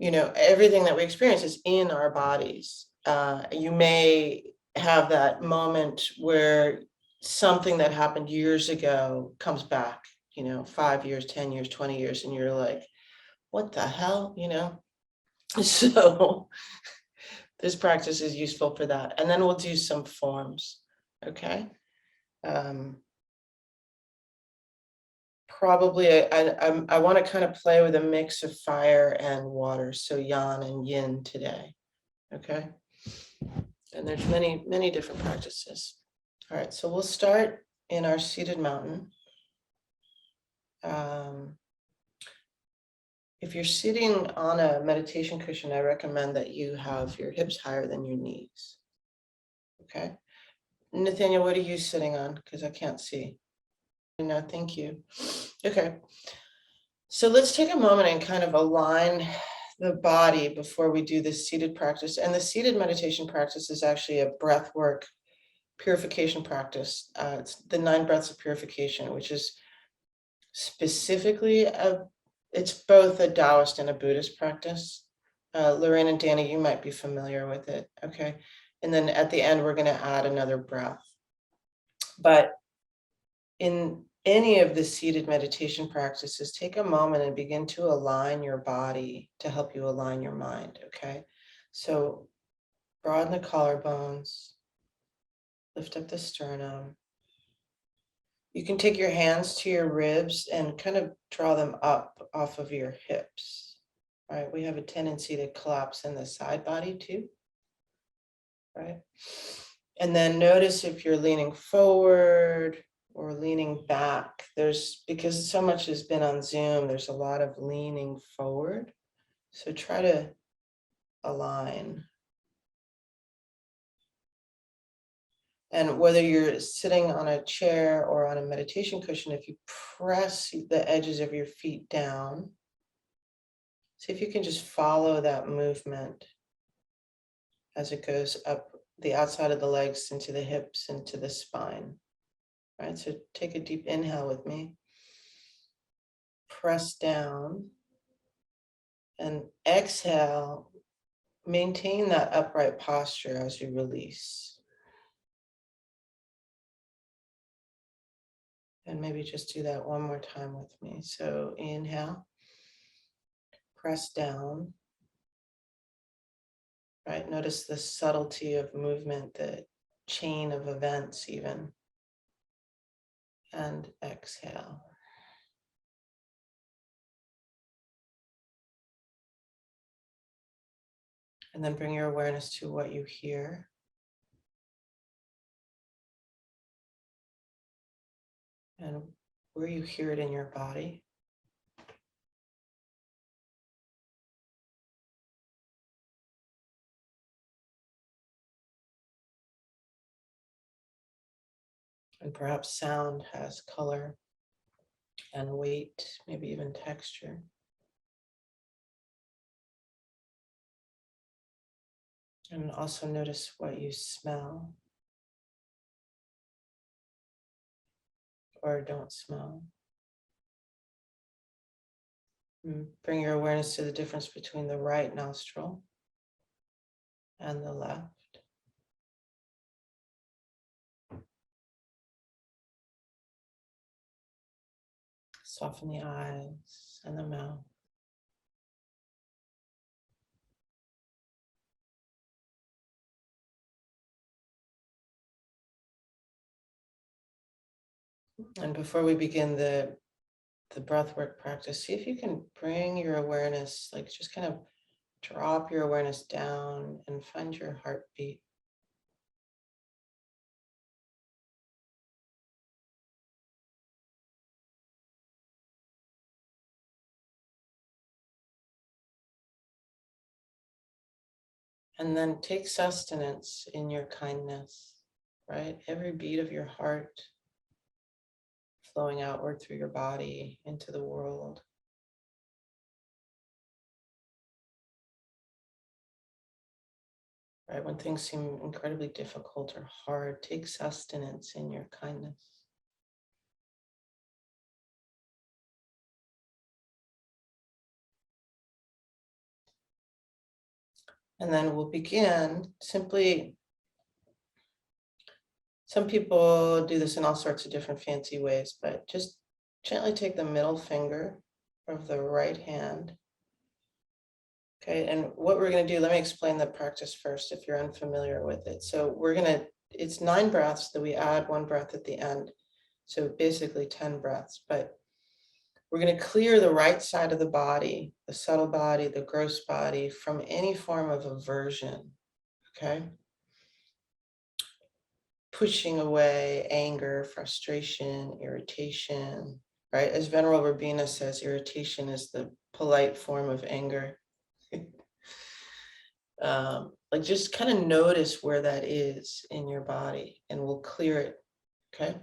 everything that we experience is in our bodies. You may have that moment where something that happened years ago comes back, 5 years, 10 years, 20 years, and you're like, what the hell, So this practice is useful for that. And then we'll do some forms, okay? Probably, I want to kind of play with a mix of fire and water, so yang and yin today, okay? And there's many, many different practices. All right, so we'll start in our seated mountain. If you're sitting on a meditation cushion, I recommend that you have your hips higher than your knees. Okay. Nathaniel, what are you sitting on? Because I can't see. No, thank you. Okay. So let's take a moment and kind of align the body before we do this seated practice. And the seated meditation practice is actually a breath work purification practice. It's the 9 breaths of purification, which is specifically it's both a Taoist and a Buddhist practice. Lorraine and Danny, you might be familiar with it. Okay. And then at the end, we're going to add another breath. But in any of the seated meditation practices, take a moment and begin to align your body to help you align your mind. Okay. So broaden the collarbones, lift up the sternum. You can take your hands to your ribs and kind of draw them up off of your hips. Right? We have a tendency to collapse in the side body too. Right? And then notice if you're leaning forward or leaning back. Because so much has been on Zoom, there's a lot of leaning forward. So try to align. And whether you're sitting on a chair or on a meditation cushion, if you press the edges of your feet down, see if you can just follow that movement as it goes up the outside of the legs into the hips, into the spine. Right, so take a deep inhale with me. Press down and exhale. Maintain that upright posture as you release. And maybe just do that one more time with me. So inhale, press down. Right, notice the subtlety of movement, the chain of events even. And exhale. And then bring your awareness to what you hear. And where you hear it in your body. And perhaps sound has color and weight, maybe even texture. And also notice what you smell or don't smell. And bring your awareness to the difference between the right nostril and the left. Soften the eyes and the mouth. And before we begin the breathwork practice, see if you can bring your awareness, like just kind of drop your awareness down and find your heartbeat. And then take sustenance in your kindness, right? Every beat of your heart flowing outward through your body into the world. Right? When things seem incredibly difficult or hard, take sustenance in your kindness. And then we'll begin simply. Some people do this in all sorts of different fancy ways, but just gently take the middle finger of the right hand. Okay, and what we're going to do, let me explain the practice first if you're unfamiliar with it. So it's 9 breaths that we add 1 breath at the end. So basically 10 breaths, but we're going to clear the right side of the body, the subtle body, the gross body, from any form of aversion. Okay. Pushing away anger, frustration, irritation, right? As Venerable Rabina says, irritation is the polite form of anger. Like just kind of notice where that is in your body and we'll clear it, okay?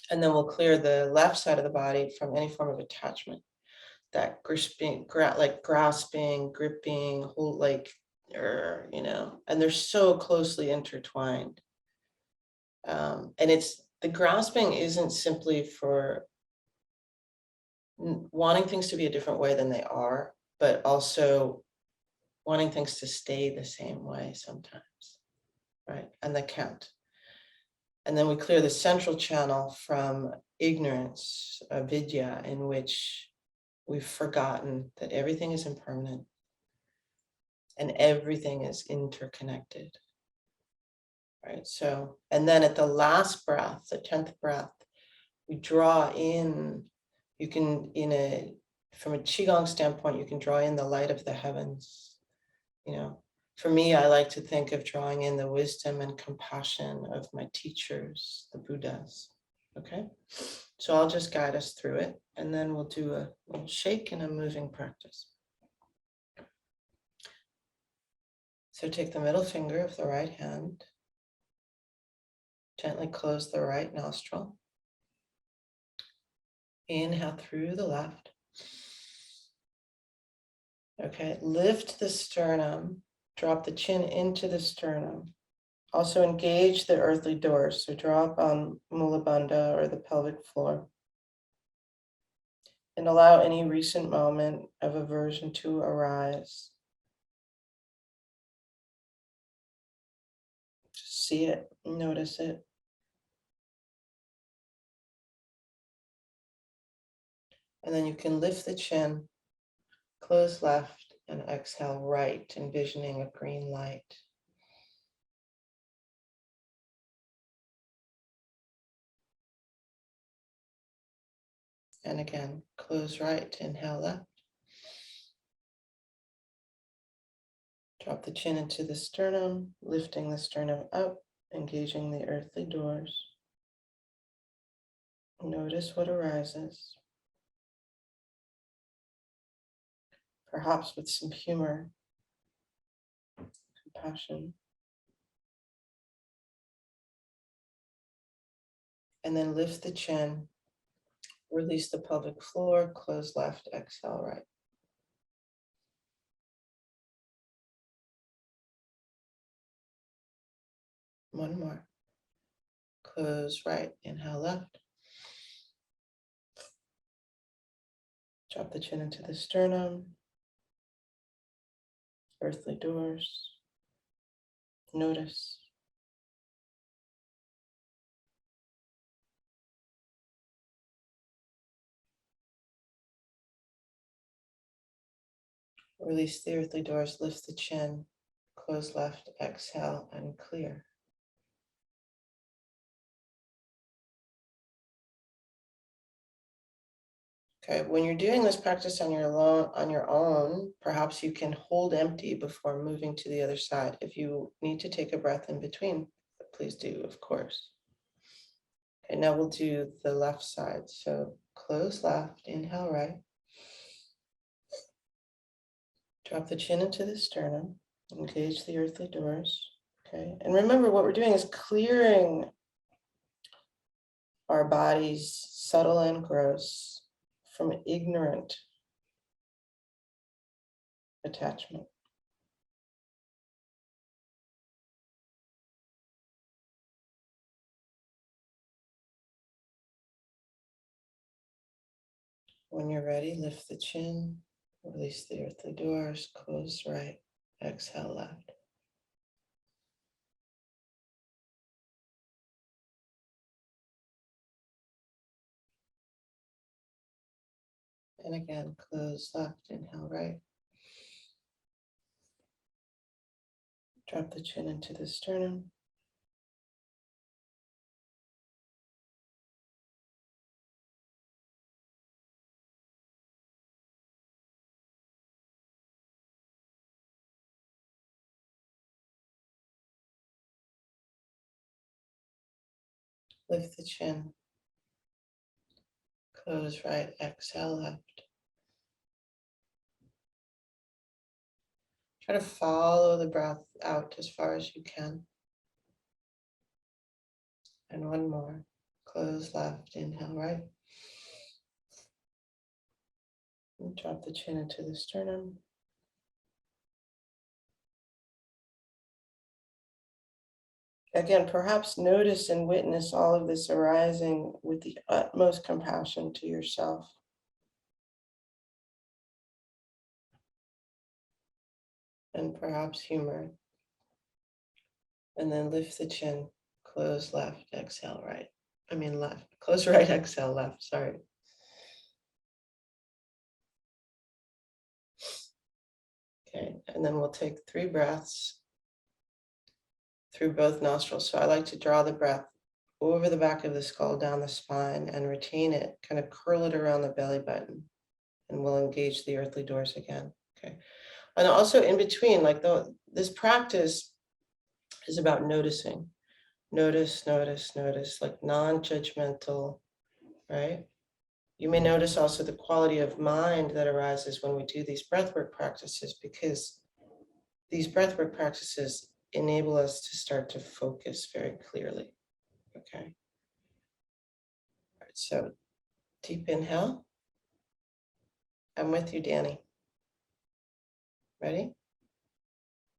And then we'll clear the left side of the body from any form of attachment, that grasping, gripping, hold, like, and they're so closely intertwined. And it's the grasping isn't simply for wanting things to be a different way than they are, but also wanting things to stay the same way sometimes, right? And the count. And then we clear the central channel from ignorance, avidya, in which we've forgotten that everything is impermanent and everything is interconnected, right? So, and then at the last breath, the 10th breath, we draw in, you can, from a Qigong standpoint, you can draw in the light of the heavens. For me, I like to think of drawing in the wisdom and compassion of my teachers, the Buddhas. Okay, so I'll just guide us through it, and then we'll do a little shake and a moving practice. So take the middle finger of the right hand, gently close the right nostril. Inhale through the left. Okay, lift the sternum, drop the chin into the sternum. Also engage the earthly doors, so drop on Mula Bandha or the pelvic floor. And allow any recent moment of aversion to arise. Just see it, notice it. And then you can lift the chin, close left, and exhale right, envisioning a green light. And again, close right, inhale left. Drop the chin into the sternum, lifting the sternum up, engaging the earthly doors. Notice what arises. Perhaps with some humor, compassion. And then lift the chin, release the pelvic floor, close left, exhale right. One more. Close right, inhale left. Drop the chin into the sternum, earthly doors. Notice. Release the earthly doors, lift the chin, close left, exhale, and clear. Okay, when you're doing this practice on your own, perhaps you can hold empty before moving to the other side. If you need to take a breath in between, please do, of course. Okay, now we'll do the left side. So close left, inhale right. Drop the chin into the sternum, engage the earthly doors. Okay, and remember what we're doing is clearing our bodies, subtle and gross, from ignorant attachment. When you're ready, lift the chin, release the earthly doors, close right, exhale left. And again, close left, inhale right. Drop the chin into the sternum. Lift the chin. Close right, exhale left. Try to follow the breath out as far as you can. And one more. Close left, inhale right. And drop the chin into the sternum. Again, perhaps notice and witness all of this arising with the utmost compassion to yourself. And perhaps humor. And then lift the chin, close left, exhale right. Left, close right, exhale left, sorry. Okay, and then we'll take 3 breaths through both nostrils. So I like to draw the breath over the back of the skull, down the spine, and retain it, kind of curl it around the belly button, and we'll engage the earthly doors again. Okay. And also in between, this practice is about noticing. Notice, notice, notice, like non-judgmental, right? You may notice also the quality of mind that arises when we do these breathwork practices, because these breathwork practices enable us to start to focus very clearly. Okay. All right, so deep inhale. I'm with you, Danny. Ready?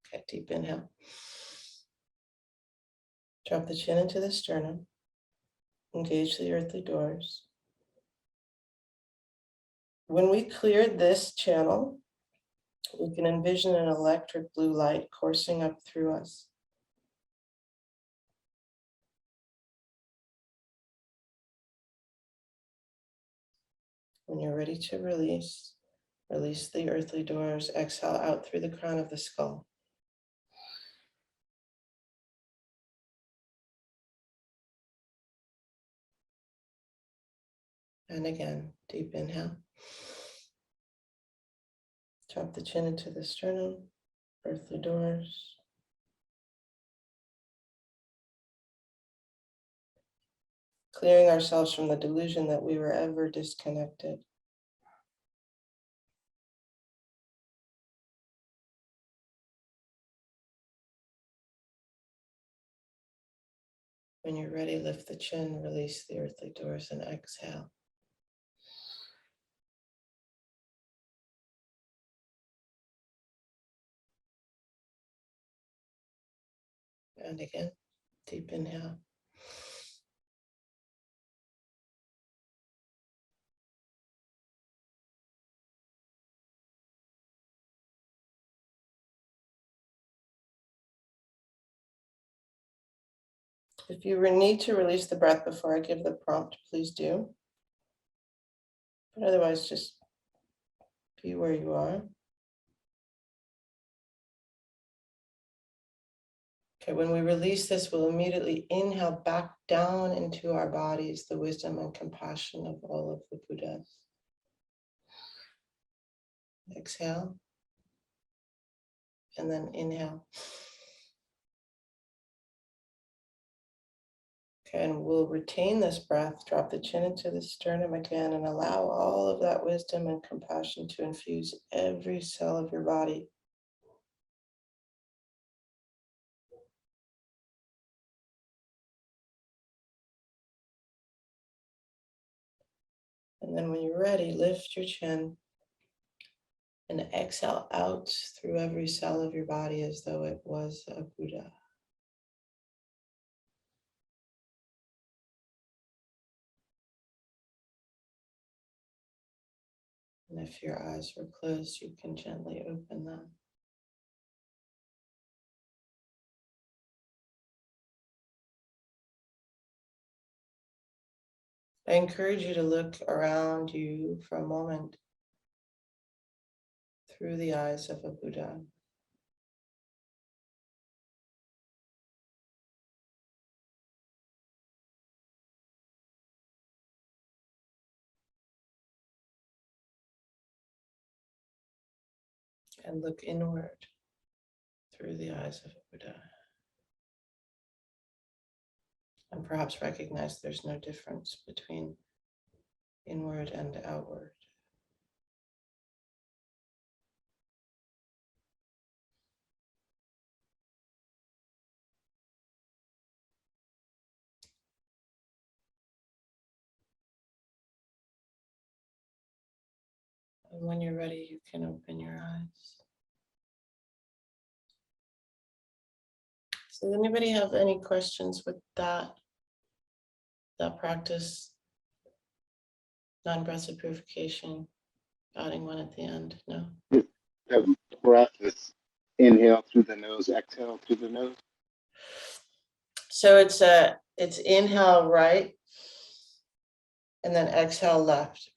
Okay, deep inhale. Drop the chin into the sternum. Engage the earthly doors. When we cleared this channel, we can envision an electric blue light coursing up through us. When you're ready to release, release the earthly doors. Exhale out through the crown of the skull. And again, deep inhale. Drop the chin into the sternum, earthly doors. Clearing ourselves from the delusion that we were ever disconnected. When you're ready, lift the chin, release the earthly doors, and exhale. And again, deep inhale. If you need to release the breath before I give the prompt, please do. But otherwise, just be where you are. Okay, when we release this, we'll immediately inhale back down into our bodies the wisdom and compassion of all of the Buddhas. Exhale, and then inhale. Okay, and we'll retain this breath, drop the chin into the sternum again, and allow all of that wisdom and compassion to infuse every cell of your body. And then when you're ready, lift your chin and exhale out through every cell of your body as though it was a Buddha. And if your eyes were closed, you can gently open them. I encourage you to look around you for a moment through the eyes of a Buddha. And look inward through the eyes of a Buddha. And perhaps recognize there's no difference between inward and outward. And when you're ready, you can open your eyes. So does anybody have any questions with that practice? Non-breath purification, adding one at the end, no? The breath is inhale through the nose, exhale through the nose. So it's inhale right, and then exhale left.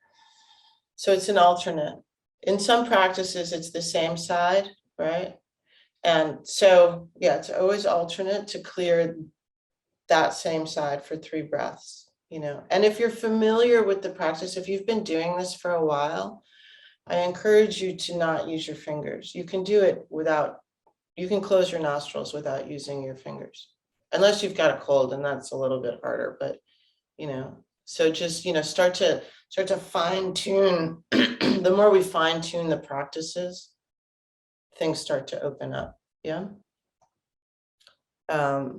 So it's an alternate. In some practices, it's the same side, right? And so, yeah, it's always alternate to clear that same side for 3 breaths, you know. And if you're familiar with the practice, if you've been doing this for a while, I encourage you to not use your fingers. You can do it without, you can close your nostrils without using your fingers, unless you've got a cold, and that's a little bit harder, but, you know, so just, you know, start to fine tune. The more we fine tune the practices, things start to open up. Yeah. My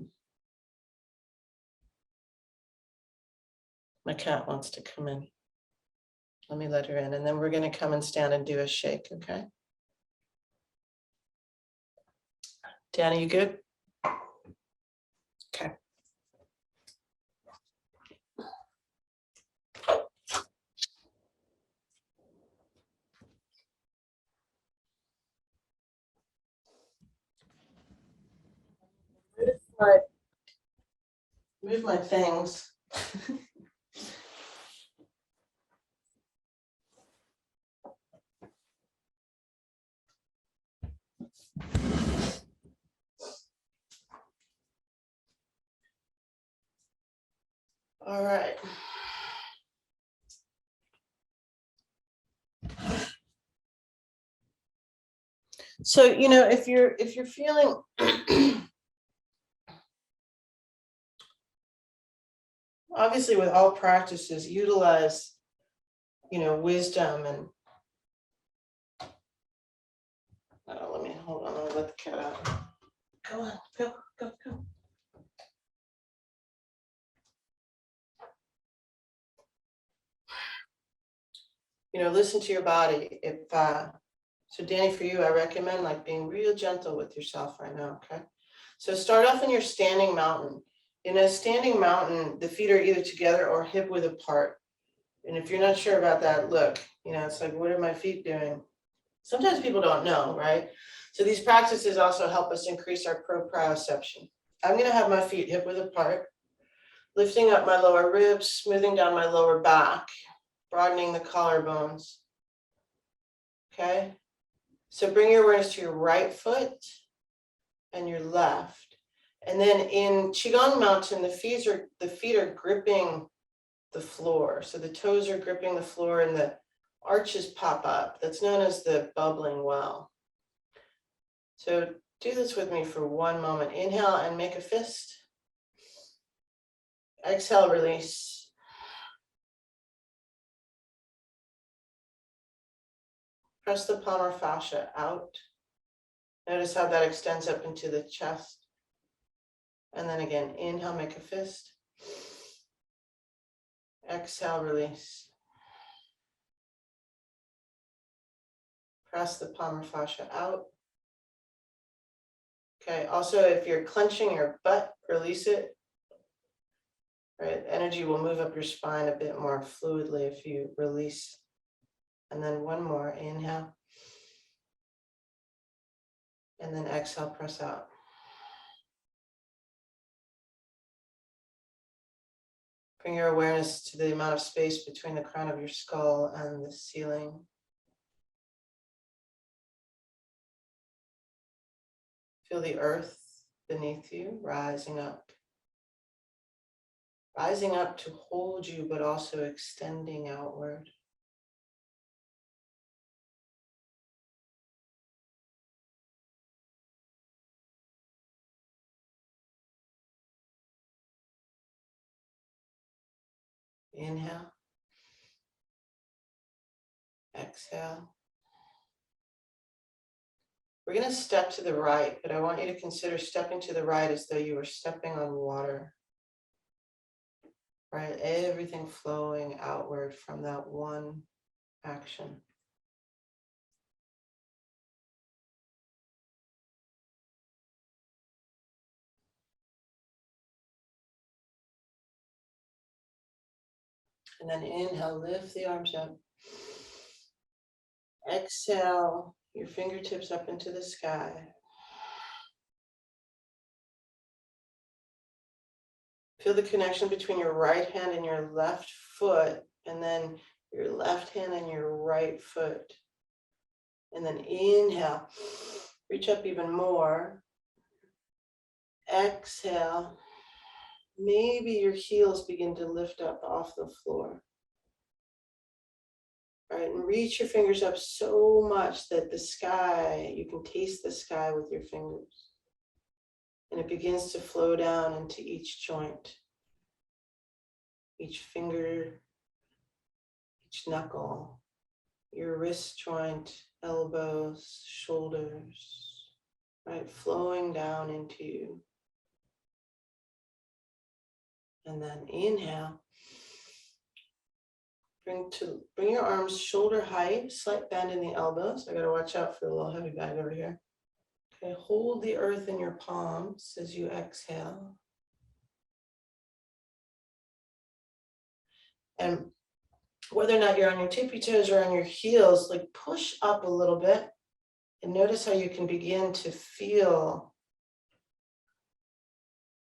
cat wants to come in. Let me let her in, and then we're going to come and stand and do a shake, okay? Danny, you good? Okay. Move my things. All right. So, you know, if you're feeling obviously with all practices, utilize, you know, wisdom and let me hold on, let me let the cat out. Go on, go, go, go. You know, listen to your body. If so Danny, for you, I recommend like being real gentle with yourself right now, okay? So start off in your standing mountain. In a standing mountain, the feet are either together or hip width apart. And if you're not sure about that, look, you know, it's like, what are my feet doing? Sometimes people don't know, right? So these practices also help us increase our proprioception. I'm gonna have my feet hip width apart, lifting up my lower ribs, smoothing down my lower back, broadening the collarbones, okay? So bring your awareness to your right foot and your left. And then in Qigong Mountain, the feet are gripping the floor. So the toes are gripping the floor and the arches pop up. That's known as the bubbling well. So do this with me for one moment. Inhale and make a fist. Exhale, release. Press the palmar fascia out. Notice how that extends up into the chest. And then again, inhale, make a fist. Exhale, release. Press the palmar fascia out. Okay, also if you're clenching your butt, release it. Right, energy will move up your spine a bit more fluidly if you release. And then one more, inhale. And then exhale, press out. Bring your awareness to the amount of space between the crown of your skull and the ceiling. Feel the earth beneath you rising up. Rising up to hold you, but also extending outward. Inhale. Exhale. We're going to step to the right, but I want you to consider stepping to the right as though you were stepping on water. Right? Everything flowing outward from that one action. And then inhale, lift the arms up. Exhale, your fingertips up into the sky. Feel the connection between your right hand and your left foot, and then your left hand and your right foot. And then inhale, reach up even more. Exhale, maybe your heels begin to lift up off the floor. All right, and reach your fingers up so much that the sky, you can taste the sky with your fingers. And it begins to flow down into each joint, each finger, each knuckle, your wrist joint, elbows, shoulders, right, flowing down into you. And then inhale. Bring your arms shoulder height, slight bend in the elbows. I gotta watch out for the little heavy bag over here. Okay, hold the earth in your palms as you exhale. And whether or not you're on your tippy toes or on your heels, like push up a little bit and notice how you can begin to feel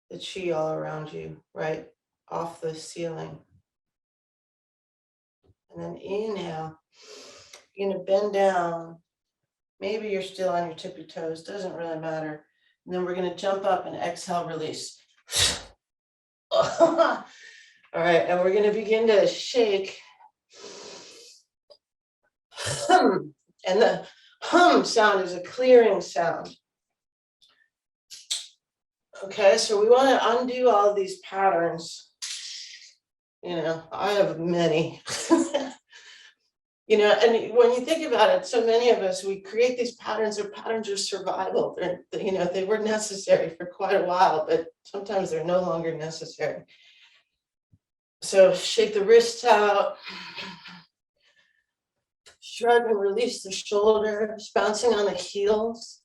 the chi all around you, right off the ceiling. And then inhale, you're gonna bend down. Maybe you're still on your tippy toes, doesn't really matter. And then we're gonna jump up and exhale, release. All right, and we're gonna begin to shake. And the hum sound is a clearing sound. Okay, so we want to undo all of these patterns. You know, I have many. You know, and when you think about it, so many of us, we create these patterns. They're patterns of survival. You know, they were necessary for quite a while, but sometimes they're no longer necessary. So shake the wrists out. Shrug and release the shoulders, bouncing on the heels.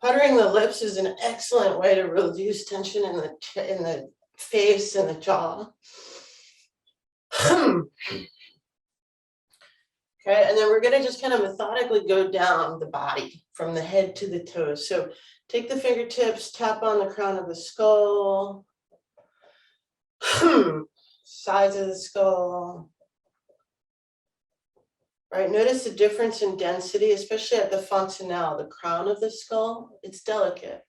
Puttering the lips is an excellent way to reduce tension in the face and the jaw. Okay, and then we're going to just kind of methodically go down the body from the head to the toes. So take the fingertips, tap on the crown of the skull, sides of the skull. Right, notice the difference in density, especially at the fontanelle, the crown of the skull. It's delicate.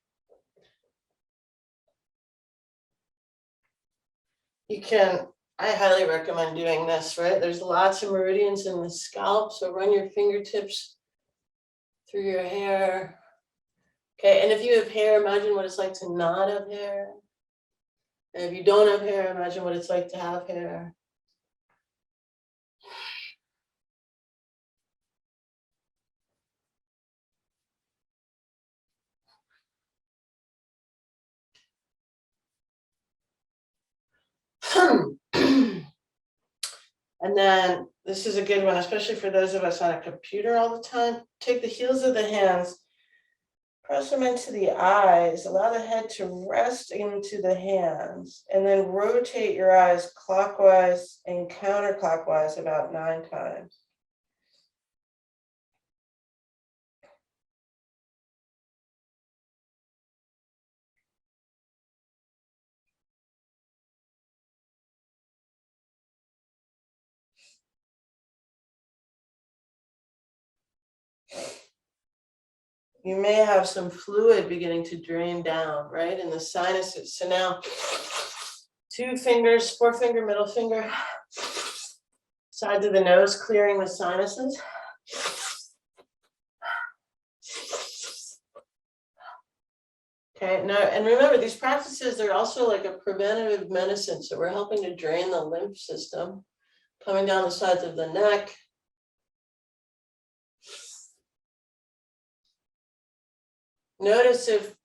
I highly recommend doing this, right? There's lots of meridians in the scalp, so run your fingertips through your hair. Okay, and if you have hair, imagine what it's like to not have hair. And if you don't have hair, imagine what it's like to have hair. And then this is a good one, especially for those of us on a computer all the time. Take the heels of the hands, press them into the eyes, allow the head to rest into the hands, and then rotate your eyes clockwise and counterclockwise about 9 times. you may have some fluid beginning to drain down, right, in the sinuses. So now 2 fingers, forefinger, middle finger, sides of the nose, clearing the sinuses. Okay, now, and remember, these practices are also like a preventative medicine. So we're helping to drain the lymph system, coming down the sides of the neck. Notice if,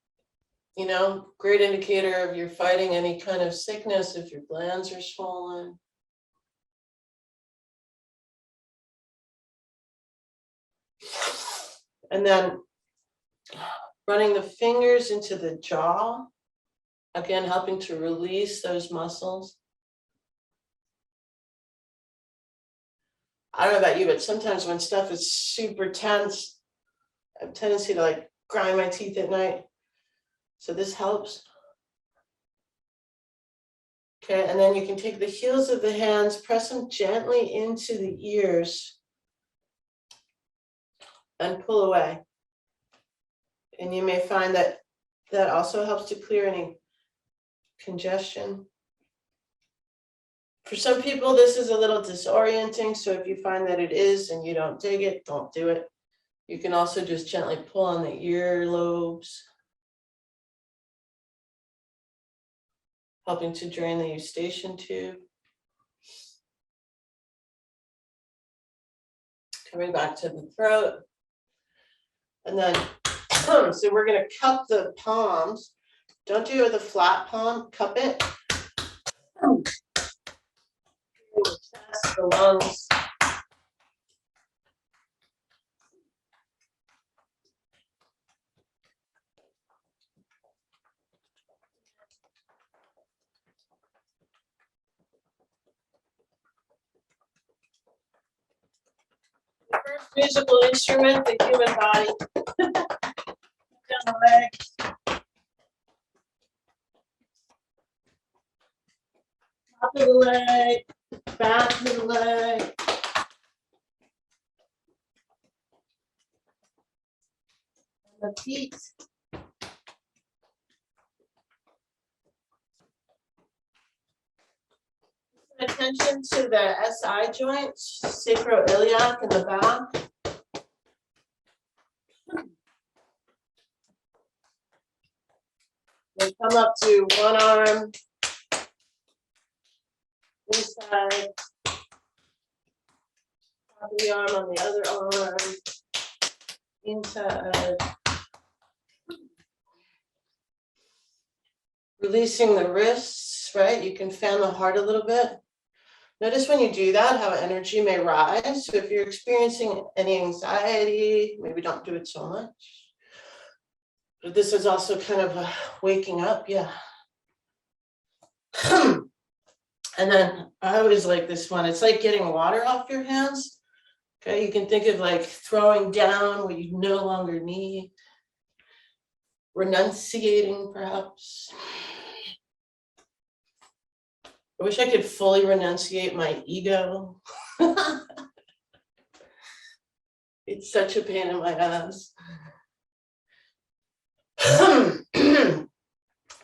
great indicator of you're fighting any kind of sickness, if your glands are swollen. And then running the fingers into the jaw, again, helping to release those muscles. I don't know about you, but sometimes when stuff is super tense, I have a tendency to like grind my teeth at night. So this helps. Okay, and then you can take the heels of the hands, press them gently into the ears, and pull away. And you may find that that also helps to clear any congestion. For some people, this is a little disorienting. So if you find that it is and you don't dig it, don't do it. You can also just gently pull on the ear lobes, helping to drain the eustachian tube. Coming back to the throat. And then, so we're going to cup the palms. Don't do it with a flat palm, cup it. The chest, the lungs. The first musical instrument, the human body. Down the legs. Top of the leg, back of the leg. And the feet. Attention to the SI joints, sacroiliac in the back. We'll come up to one arm, inside, top of the arm on the other arm, inside. Releasing the wrists, right? You can fan the heart a little bit. Notice when you do that, how energy may rise. So if you're experiencing any anxiety, maybe don't do it so much. But this is also kind of a waking up, yeah. And then I always like this one. It's like getting water off your hands. Okay, you can think of like throwing down what you no longer need. Renunciating, perhaps. I wish I could fully renunciate my ego. It's such a pain in my ass.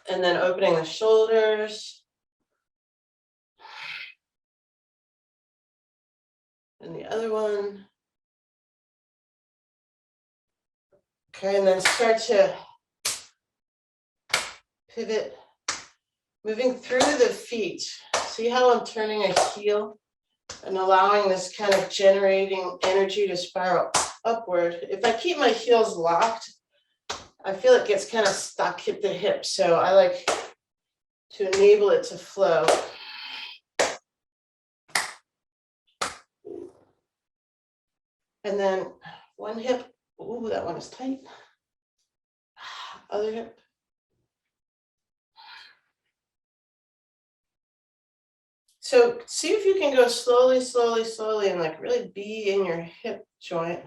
And then opening the shoulders. And the other one. Okay, and then start to pivot, moving through the feet. See how I'm turning a heel and allowing this kind of generating energy to spiral upward. If I keep my heels locked, I feel it gets kind of stuck at the hip. So I like to enable it to flow. And then one hip, ooh, that one is tight. Other hip. So see if you can go slowly, slowly, slowly, and like really be in your hip joint.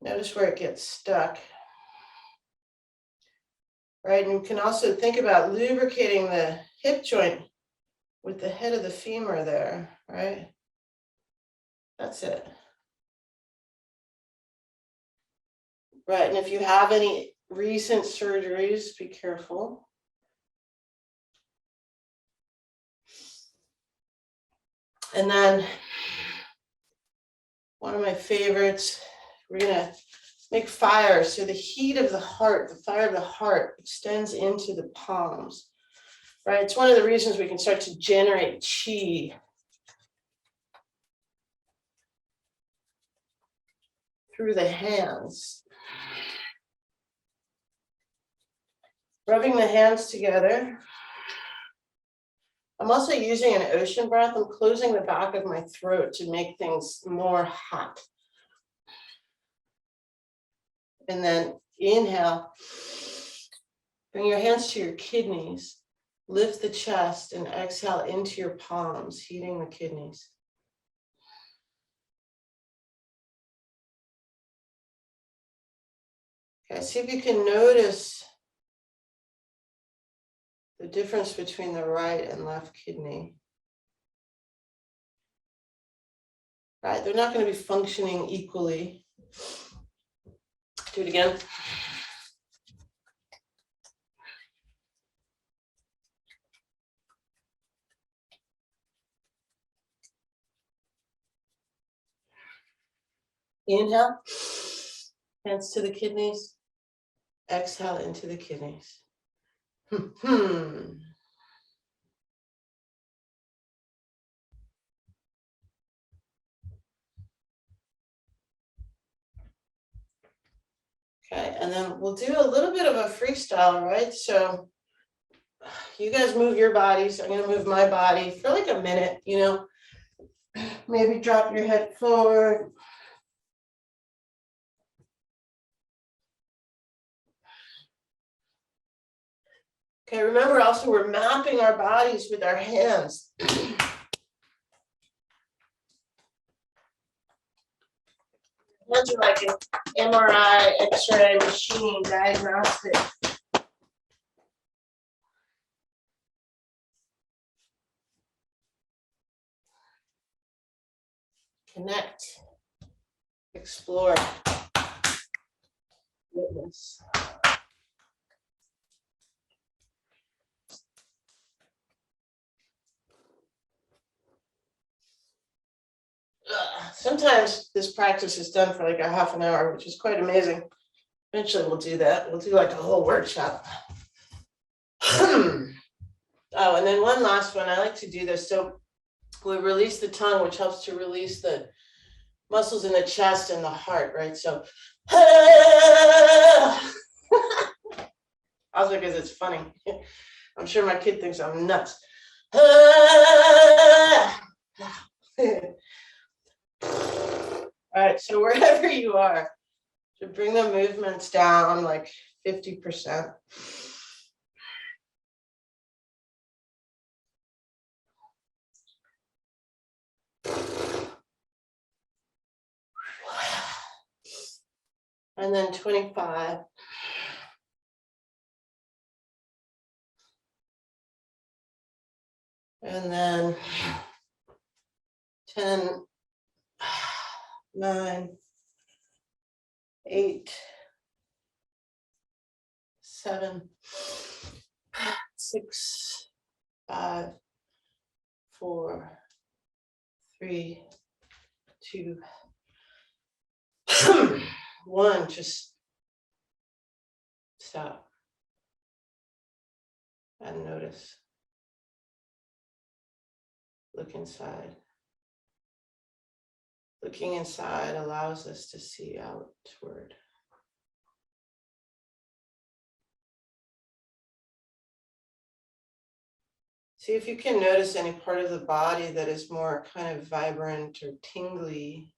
Notice where it gets stuck. Right, and you can also think about lubricating the hip joint with the head of the femur there, right? That's it. Right, and if you have any recent surgeries, be careful. And then one of my favorites, we're gonna make fire. So the heat of the heart, the fire of the heart extends into the palms, right? It's one of the reasons we can start to generate chi through the hands. Rubbing the hands together. I'm also using an ocean breath. I'm closing the back of my throat to make things more hot. And then inhale. Bring your hands to your kidneys. Lift the chest and exhale into your palms, heating the kidneys. Okay, see if you can notice the difference between the right and left kidney. Right, they're not going to be functioning equally. Do it again. Inhale, hands to the kidneys. Exhale into the kidneys. Okay, and then we'll do a little bit of a freestyle, right? So you guys move your bodies. I'm going to move my body for like a minute, you know. Maybe drop your head forward. Okay, remember also we're mapping our bodies with our hands. Hands are like an MRI, X-ray machine, diagnostic. Connect, explore, witness. Sometimes this practice is done for like a half an hour, which is quite amazing. Eventually we'll do that. We'll do like a whole workshop. Oh, and then one last one. I like to do this. So we release the tongue, which helps to release the muscles in the chest and the heart, right? So also because it's funny. I'm sure my kid thinks I'm nuts. All right, so wherever you are, to bring the movements down like 50%. And then 25. And then 10, 9, 8, 7, 6, 5, 4, 3, 2, 1. Just stop and notice. Look inside. Looking inside allows us to see outward. See if you can notice any part of the body that is more kind of vibrant or tingly.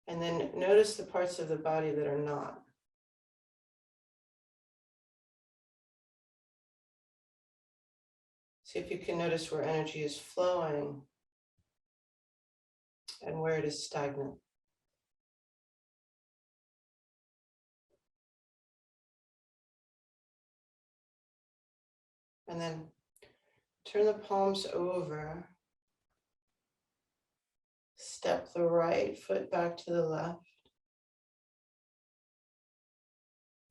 And then notice the parts of the body that are not. See if you can notice where energy is flowing and where it is stagnant. And then turn the palms over. Step the right foot back to the left.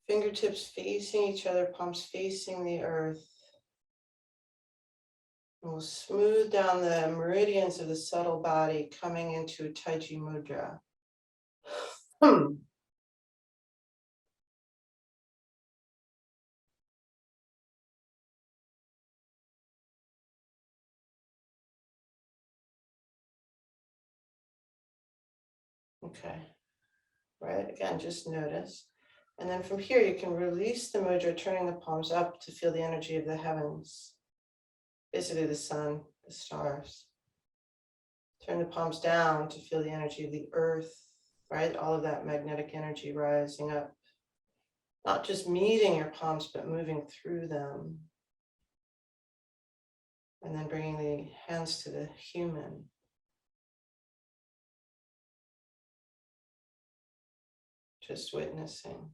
Fingertips facing each other, palms facing the earth. And we'll smooth down the meridians of the subtle body coming into Tai Chi Mudra. Okay, right, again, just notice. And then from here, you can release the mudra, turning the palms up to feel the energy of the heavens, basically the sun, the stars. Turn the palms down to feel the energy of the earth, right? All of that magnetic energy rising up, not just meeting your palms, but moving through them. And then bringing the hands to the human. Just witnessing.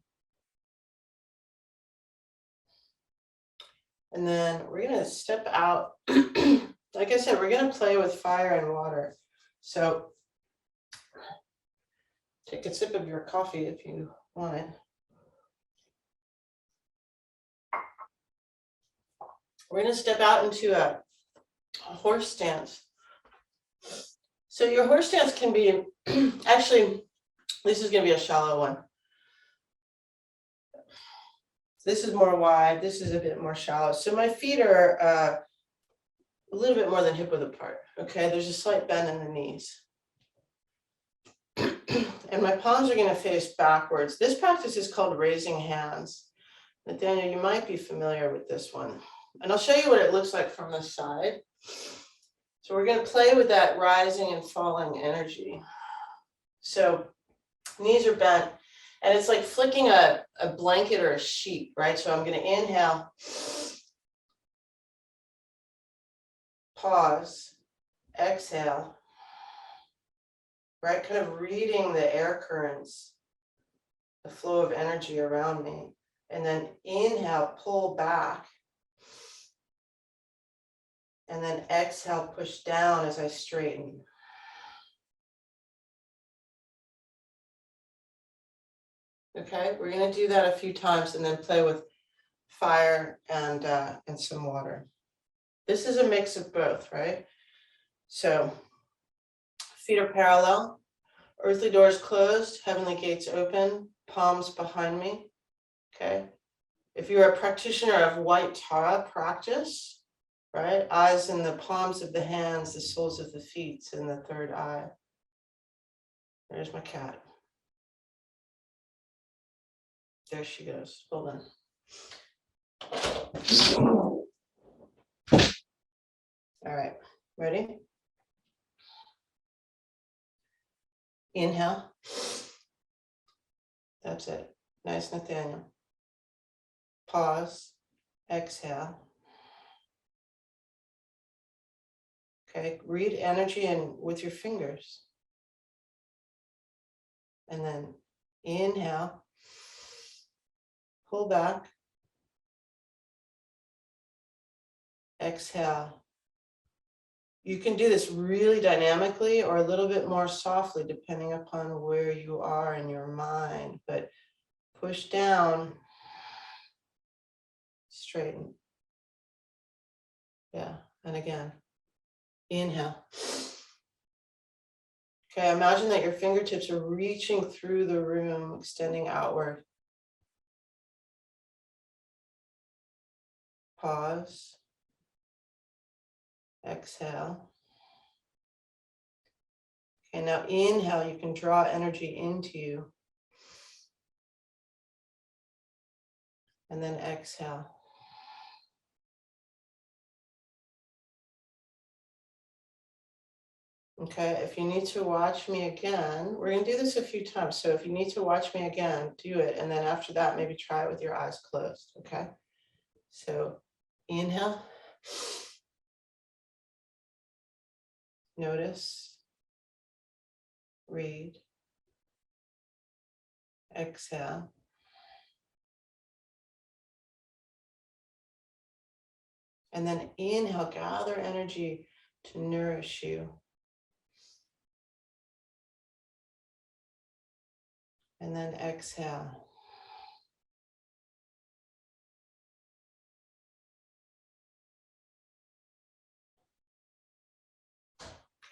And then we're going to step out. Like I said, we're going to play with fire and water. So take a sip of your coffee if you want it. We're going to step out into a horse stance. So your horse stance can be, actually, this is going to be a shallow one. This is more wide. This is a bit more shallow. So my feet are a little bit more than hip width apart. Okay, there's a slight bend in the knees. And my palms are going to face backwards. This practice is called raising hands. Nathaniel, you might be familiar with this one. And I'll show you what it looks like from the side. So we're going to play with that rising and falling energy. So knees are bent, and it's like flicking a blanket or a sheet, right? So I'm going to inhale, pause, exhale, right? Kind of reading the air currents, the flow of energy around me. And then inhale, pull back. And then exhale, push down as I straighten. Okay, we're going to do that a few times and then play with fire and some water. This is a mix of both, right? So feet are parallel, earthly doors closed, heavenly gates open, palms behind me. Okay. If you're a practitioner of white Tara practice, right? Eyes in the palms of the hands, the soles of the feet, and the third eye. There's my cat. There she goes. Hold on. All right, ready? Inhale. That's it. Nice, Nathaniel. Pause. Exhale. Okay, read energy in with your fingers. And then inhale. Pull back. Exhale. You can do this really dynamically or a little bit more softly, depending upon where you are in your mind. But push down, straighten. Yeah, and again, inhale. Okay, imagine that your fingertips are reaching through the room, extending outward. Pause. Exhale. Okay, now inhale, you can draw energy into you. And then exhale. Okay, if you need to watch me again, we're going to do this a few times. So if you need to watch me again, do it. And then after that, maybe try it with your eyes closed. Okay, so inhale. Notice. Read. Exhale. And then inhale, gather energy to nourish you. And then exhale.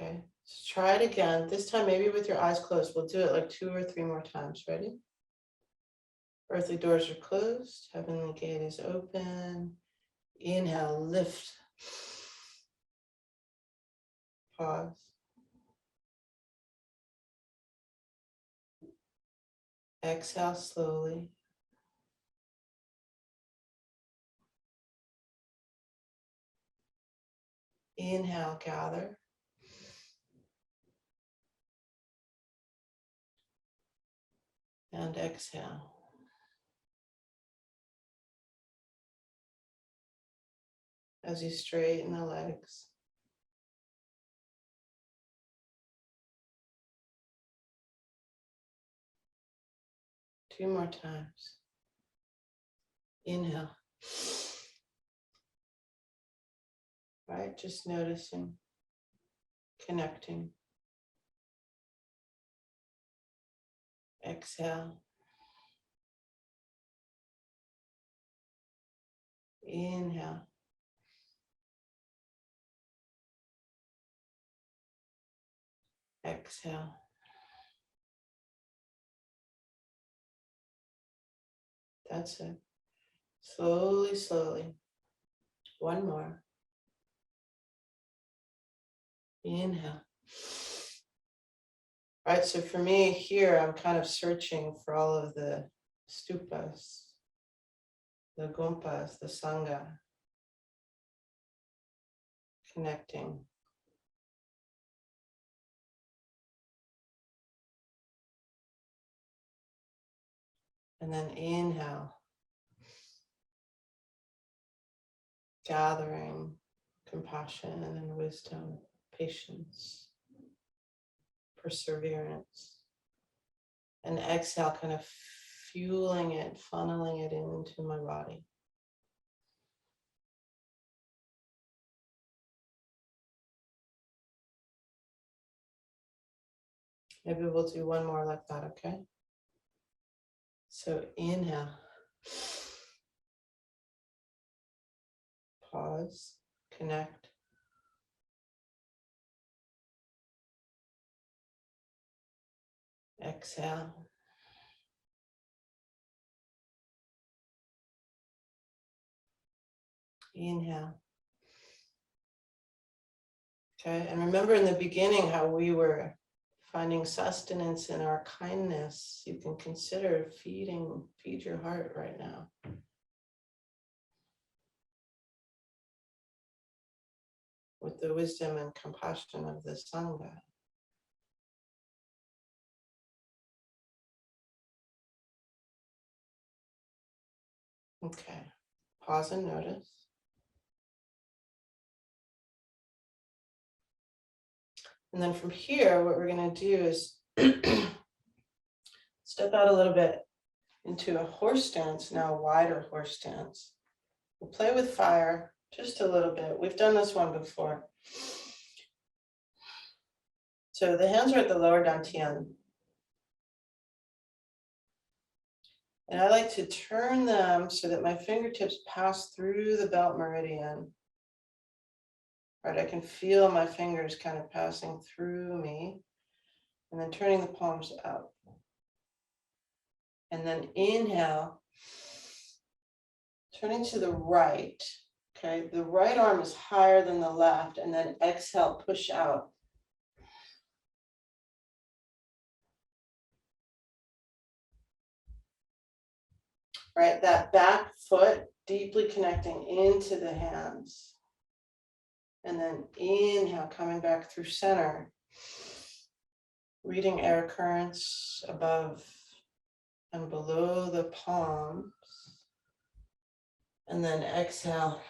Okay, let's try it again. This time, maybe with your eyes closed. We'll do it like 2 or 3 more times. Ready? Earthly doors are closed. Heavenly gate is open. Inhale, lift. Pause. Exhale slowly. Inhale, gather. And exhale. As you straighten the legs. Two more times. Inhale. Right, just noticing, connecting. Exhale. Inhale. Exhale. That's it. Slowly, slowly. One more. Inhale. All right, so for me here, I'm kind of searching for all of the stupas, the gompas, the sangha, connecting. And then inhale, gathering compassion and wisdom, patience, perseverance. And exhale, kind of fueling it, funneling it into my body. Maybe we'll do one more like that, okay? So inhale. Pause, connect. Exhale. Inhale. Okay, and remember in the beginning how we were finding sustenance in our kindness. You can consider feed your heart right now. With the wisdom and compassion of the Sangha. Okay, pause and notice. And then from here, what we're going to do is step out a little bit into a horse stance, now a wider horse stance. We'll play with fire just a little bit. We've done this one before. So the hands are at the lower dantian. And I like to turn them so that my fingertips pass through the belt meridian. Right, I can feel my fingers kind of passing through me and then turning the palms up. And then inhale, turning to the right. Okay, the right arm is higher than the left, and then exhale, push out. Right, that back foot deeply connecting into the hands. And then inhale, coming back through center. Reading air currents above and below the palms. And then exhale.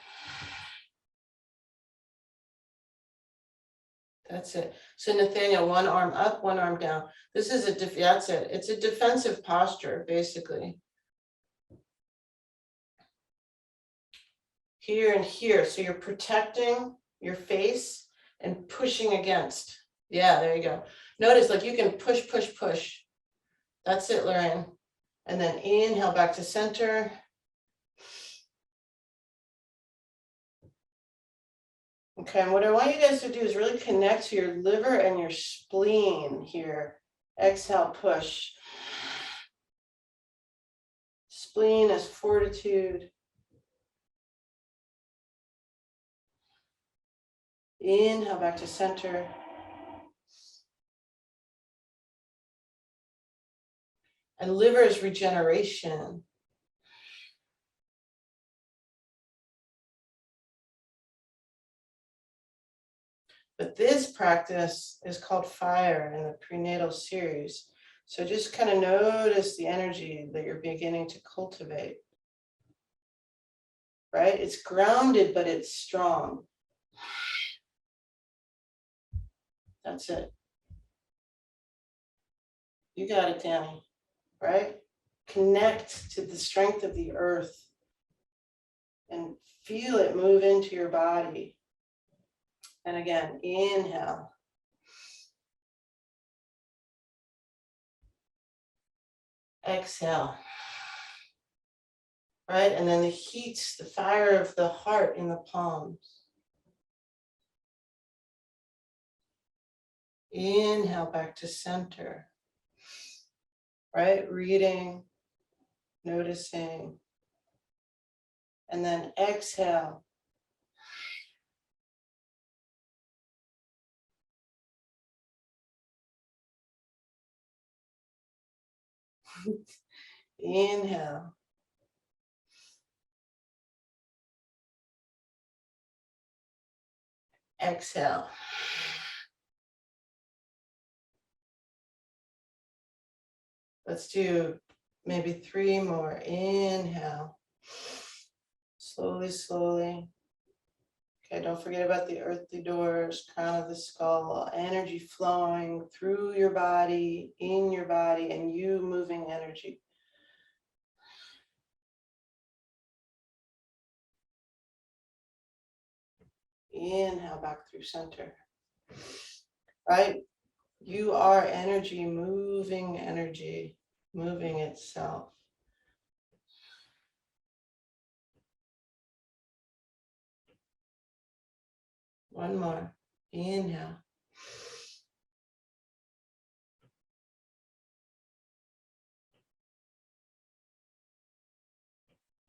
That's it. So Nathaniel, one arm up, one arm down. This is that's it. It's a defensive posture, basically. Here and here. So you're protecting your face and pushing against. Yeah, there you go. Notice like you can push, push, push. That's it, Lorraine. And then inhale back to center. Okay, and what I want you guys to do is really connect to your liver and your spleen here. Exhale, push. Spleen is fortitude. Inhale back to center. And liver is regeneration. But this practice is called fire in the prenatal series. So just kind of notice the energy that you're beginning to cultivate. Right? It's grounded, but it's strong. That's it. You got it, Danny. Right? Connect to the strength of the earth and feel it move into your body. And again, inhale. Exhale. Right? And then the heat, the fire of the heart in the palms. Inhale back to center. Right? Reading, noticing. And then exhale. Inhale. Exhale. Let's do maybe 3 more. Inhale. Slowly, slowly. Okay, don't forget about the earthly doors, crown of the skull, energy flowing through your body, in your body, and you moving energy. Inhale back through center. Right? You are energy, moving itself. One more. Inhale.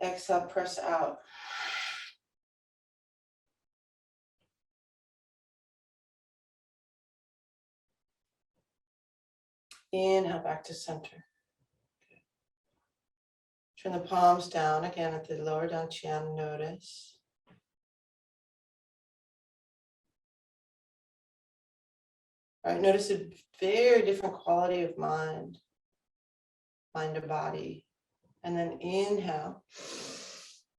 Exhale, press out. Inhale back to center. Turn the palms down again at the lower dantian, notice. All right, notice a very different quality of mind to body. And then inhale,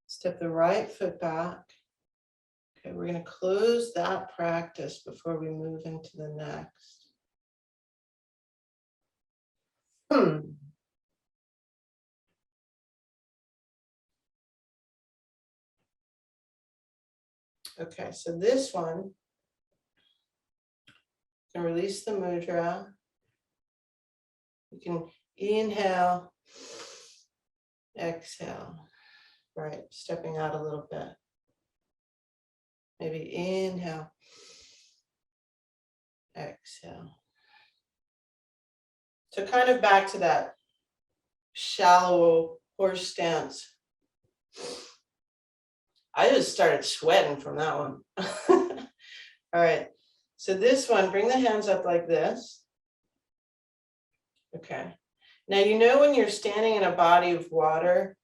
step the right foot back. Okay, we're going to close that practice before we move into the next. Okay, so this one, you can release the mudra. You can inhale, exhale, right, stepping out a little bit. Maybe inhale, exhale. So kind of back to that shallow horse stance. I just started sweating from that one. All right, so this one, bring the hands up like this. Okay, now you know when you're standing in a body of water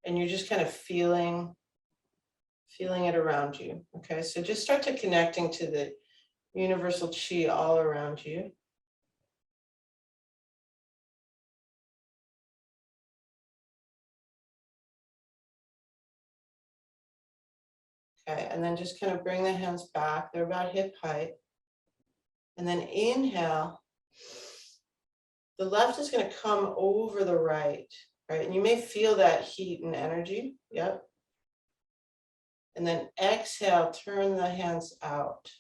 and you're just kind of feeling it around you. Okay, so just start to connecting to the universal chi all around you. Okay, and then just kind of bring the hands back. They're about hip height. And then inhale. The left is going to come over the right, right? And you may feel that heat and energy. Yep. And then exhale, turn the hands out.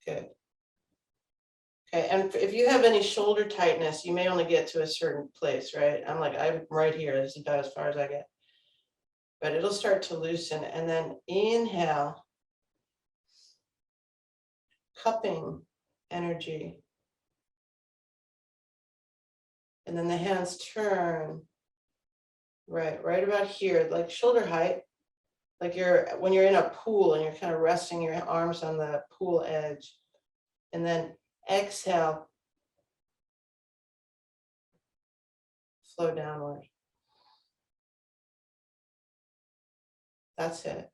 Good. Okay, and if you have any shoulder tightness, you may only get to a certain place, right? I'm right here. This is about as far as I get. but it'll start to loosen. And then inhale, cupping energy. And then the hands turn right about here, like shoulder height, like when you're in a pool and you're kind of resting your arms on the pool edge. And then exhale, flow downward. That's it.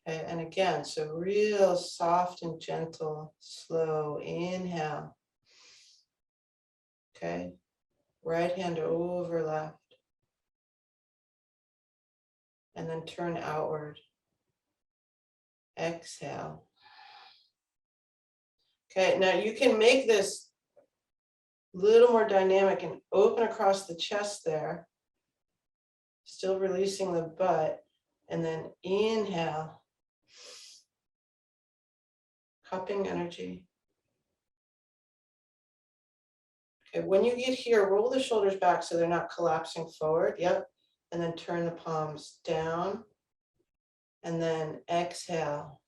Okay, and again, so real soft and gentle, slow inhale. Okay, right hand over left. And then turn outward. Exhale. Okay, now you can make this a little more dynamic and open across the chest there. Still releasing the butt. And then inhale. Cupping energy. Okay, when you get here, roll the shoulders back so they're not collapsing forward. Yep. And then turn the palms down. And then exhale.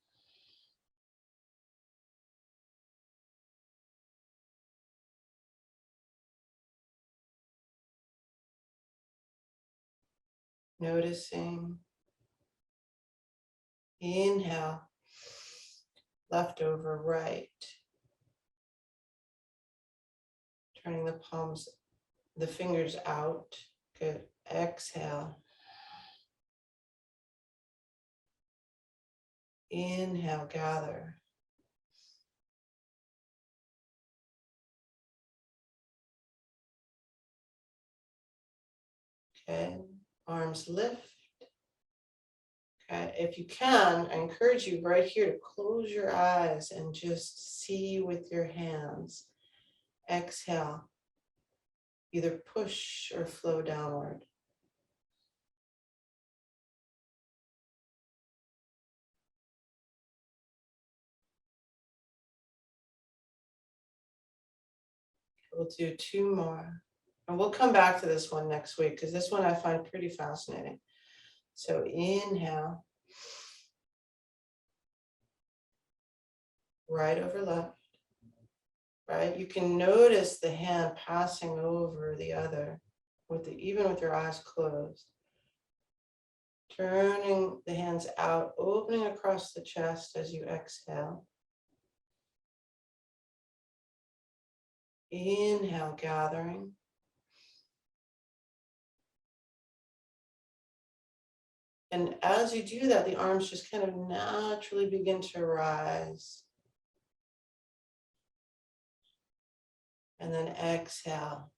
Noticing. Inhale. Left over right. Turning the palms, the fingers out. Good. Exhale. Inhale, gather. Okay, arms lift. Okay, if you can, I encourage you right here to close your eyes and just see with your hands. Exhale. Either push or flow downward. We'll do two more. And we'll come back to this one next week because this one I find pretty fascinating. So inhale. Right over left. Right? You can notice the hand passing over the other, even with your eyes closed. Turning the hands out, opening across the chest as you exhale. Inhale, gathering. And as you do that, the arms just kind of naturally begin to rise. And then exhale.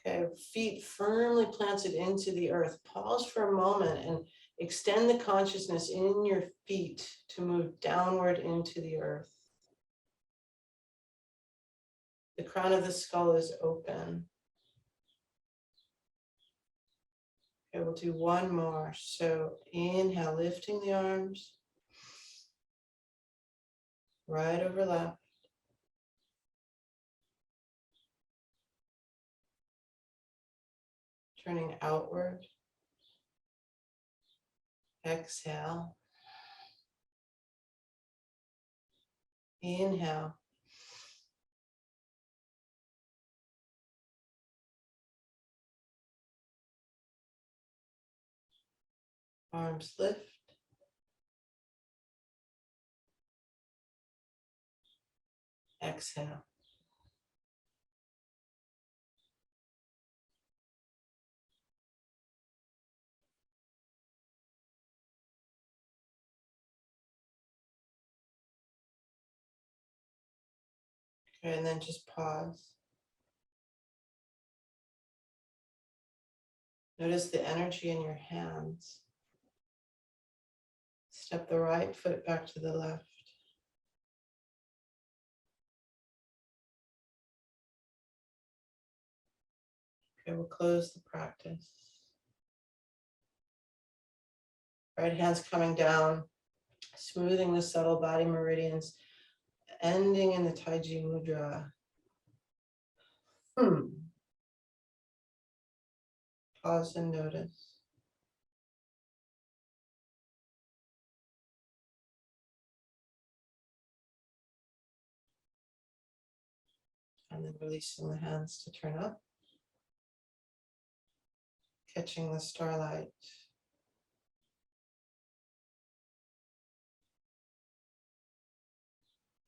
Okay, feet firmly planted into the earth. Pause for a moment and extend the consciousness in your feet to move downward into the earth. The crown of the skull is open. Okay, we'll do one more. So inhale, lifting the arms. Right over left. Turning outward. Exhale. Inhale. Arms lift. Exhale. Okay, and then just pause. Notice the energy in your hands. Step the right foot back to the left. Okay, we'll close the practice. Right hand's coming down Smoothing the subtle body meridians, ending in the Taiji Mudra. Pause and notice. And then releasing the hands to turn up. Catching the starlight.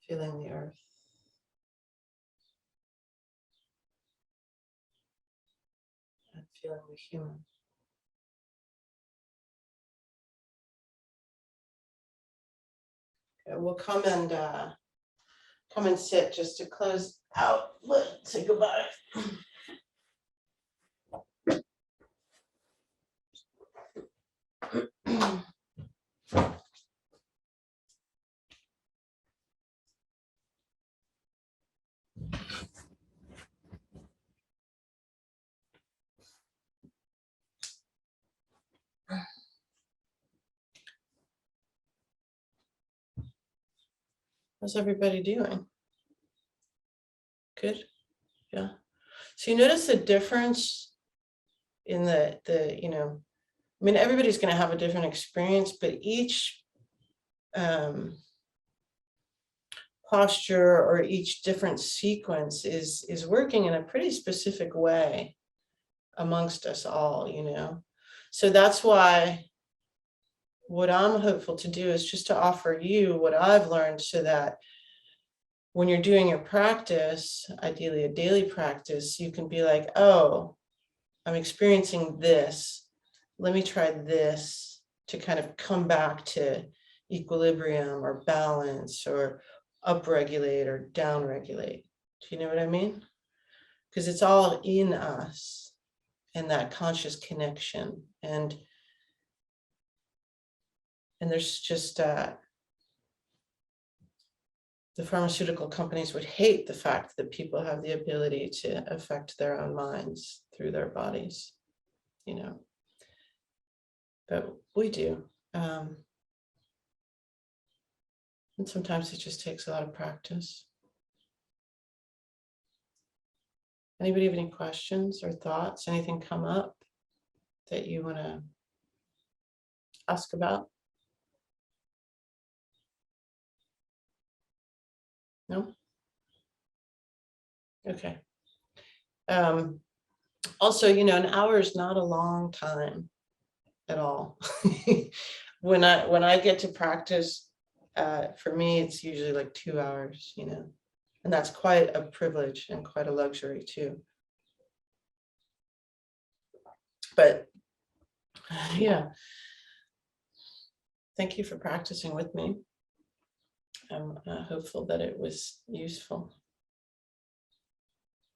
Feeling the earth. And feeling the human. Okay, we'll come and sit just to close out. Let's say goodbye. How's everybody doing? Good? Yeah. So you notice the difference in the I mean, everybody's going to have a different experience, but each posture or each different sequence is working in a pretty specific way amongst us all, So that's why what I'm hopeful to do is just to offer you what I've learned so that when you're doing your practice, ideally a daily practice, you can be like, oh, I'm experiencing this. Let me try this to kind of come back to equilibrium or balance or upregulate or downregulate. Do you know what I mean? Because it's all in us and that conscious connection. And there's just the pharmaceutical companies would hate the fact that people have the ability to affect their own minds through their bodies, but we do. And sometimes it just takes a lot of practice. Anybody have any questions or thoughts? Anything come up that you want to ask about? No? Okay. Also, an hour is not a long time at all. When I get to practice, for me, it's usually like 2 hours, and that's quite a privilege and quite a luxury too. But yeah, thank you for practicing with me. I'm hopeful that it was useful.